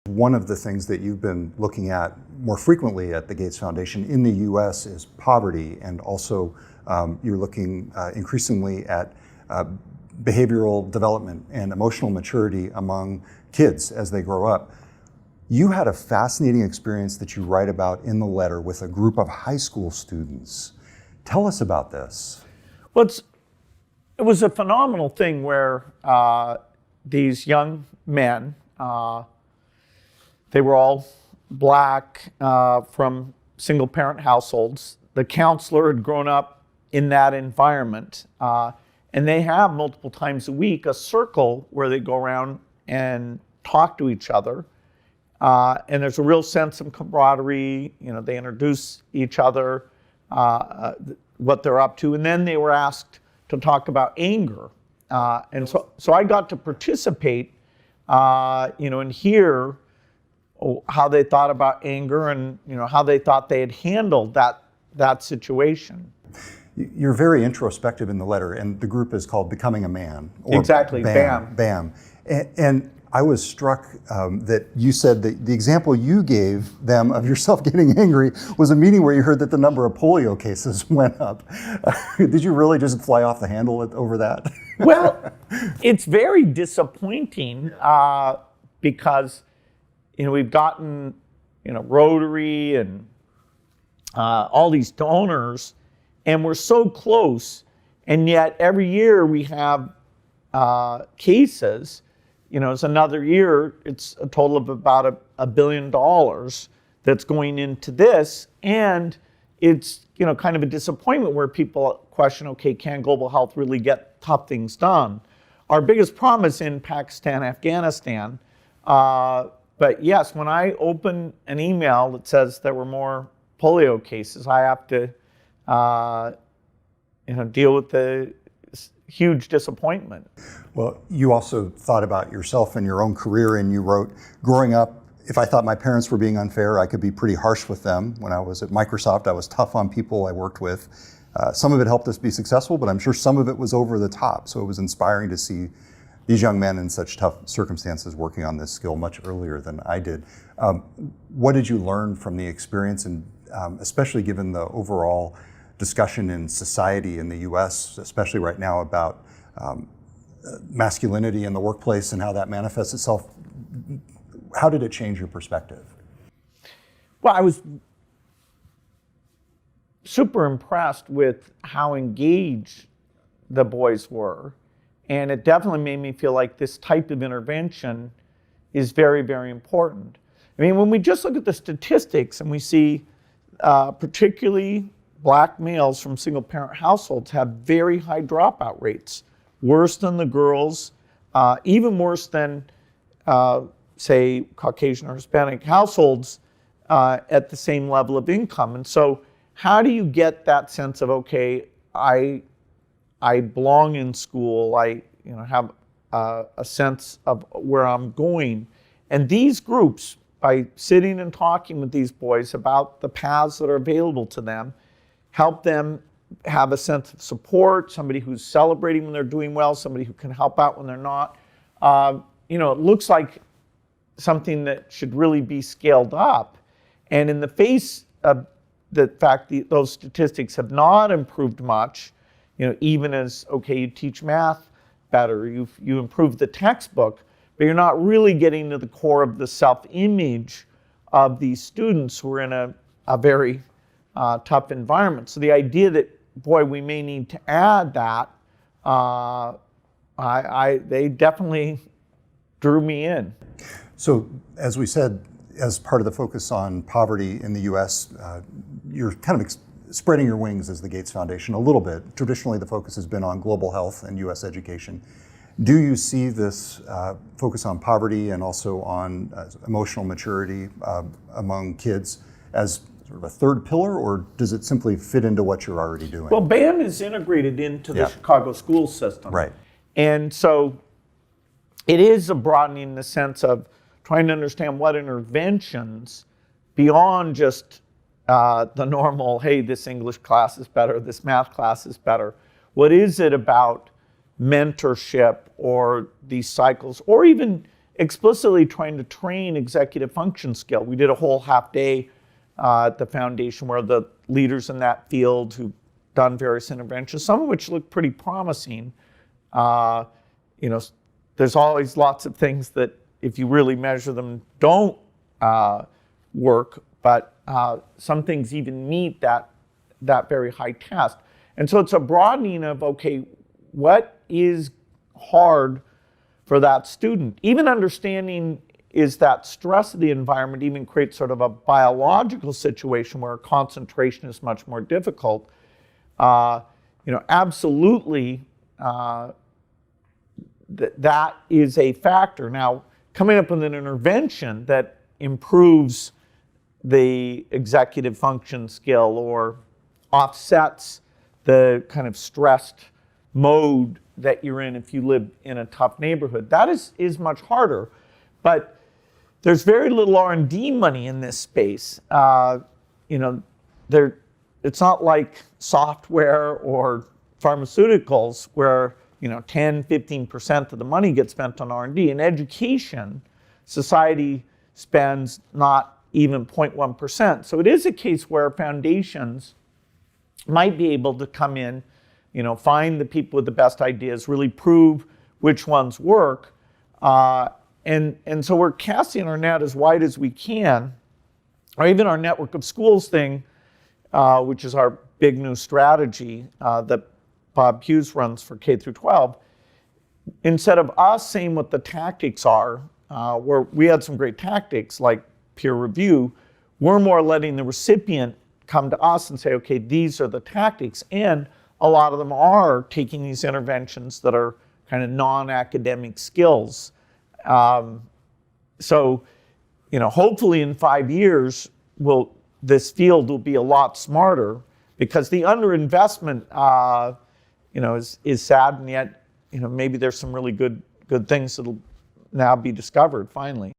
One of the things that you've been looking at more frequently at the Gates Foundation in the U.S. is poverty, and also you're looking increasingly at behavioral development and emotional maturity among kids as they grow up. You had a fascinating experience that you write about in the letter with a group of high school students. Tell us about this. Well, it was a phenomenal thing where these young men, they were all black from single-parent households. The counselor had grown up in that environment, and they have multiple times a week a circle where they go around and talk to each other. And there's a real sense of camaraderie. You know, they introduce each other, what they're up to, and then they were asked to talk about anger. And so I got to participate, and hear how they thought about anger, and how they thought they had handled that situation. You're very introspective in the letter, and the group is called Becoming a Man. Or exactly, BAM. BAM. And I was struck that you said that the example you gave them of yourself getting angry was a meeting where you heard that the number of polio cases went up. Did you really just fly off the handle over that? Well, it's very disappointing because we've gotten Rotary and all these donors, and we're so close, and yet every year we have cases. It's another year, it's a total of about $1 billion that's going into this. And it's, kind of a disappointment where people question, okay, can global health really get tough things done? Our biggest promise in Pakistan, Afghanistan, but yes, when I open an email that says there were more polio cases, I have to, deal with the huge disappointment. Well, you also thought about yourself and your own career, and you wrote, growing up, if I thought my parents were being unfair, I could be pretty harsh with them. When I was at Microsoft, I was tough on people I worked with. Some of it helped us be successful, but I'm sure some of it was over the top. So it was inspiring to see these young men in such tough circumstances working on this skill much earlier than I did. What did you learn from the experience, and especially given the overall discussion in society in the US, especially right now, about masculinity in the workplace and how that manifests itself? How did it change your perspective? Well, I was super impressed with how engaged the boys were. And it definitely made me feel like this type of intervention is very, very important. I mean, when we just look at the statistics and we see particularly black males from single-parent households have very high dropout rates, worse than the girls, even worse than, say, Caucasian or Hispanic households at the same level of income. And so how do you get that sense of, okay, I belong in school, I have a sense of where I'm going? And these groups, by sitting and talking with these boys about the paths that are available to them, help them have a sense of support, somebody who's celebrating when they're doing well, somebody who can help out when they're not. It looks like something that should really be scaled up. And in the face of the fact that those statistics have not improved much, even as, okay, you teach math better, you improve the textbook, but you're not really getting to the core of the self-image of these students who are in a very tough environment. So the idea that, boy, we may need to add that, they definitely drew me in. So as we said, as part of the focus on poverty in the US, you're kind of spreading your wings as the Gates Foundation a little bit. Traditionally, the focus has been on global health and US education. Do you see this focus on poverty and also on emotional maturity among kids as sort of a third pillar, or does it simply fit into what you're already doing? Well, BAM is integrated into the Chicago school system. Right. And so it is a broadening in the sense of trying to understand what interventions beyond just the normal, hey, this English class is better, this math class is better. What is it about mentorship or these cycles, or even explicitly trying to train executive function skill. We did a whole half day at the foundation where the leaders in that field who've done various interventions, some of which look pretty promising. There's always lots of things that if you really measure them don't work, but some things even meet that very high test. And so it's a broadening of, okay, what is hard for that student? Even understanding is that stress of the environment even creates sort of a biological situation where concentration is much more difficult. Absolutely, that is a factor. Now, coming up with an intervention that improves the executive function skill or offsets the kind of stressed mode that you're in if you live in a tough neighborhood, that is much harder. But there's very little R&D money in this space. It's not like software or pharmaceuticals where 10-15% of the money gets spent on R&D. In education, society spends not even 0.1%. So it is a case where foundations might be able to come in, find the people with the best ideas, really prove which ones work. And so we're casting our net as wide as we can, or even our network of schools thing, which is our big new strategy that Bob Hughes runs for K through 12. Instead of us saying what the tactics are, where we had some great tactics like peer review, we're more letting the recipient come to us and say, okay, these are the tactics. And a lot of them are taking these interventions that are kind of non-academic skills. Hopefully in 5 years, this field will be a lot smarter because the underinvestment, is sad, and yet, maybe there's some really good things that'll now be discovered finally.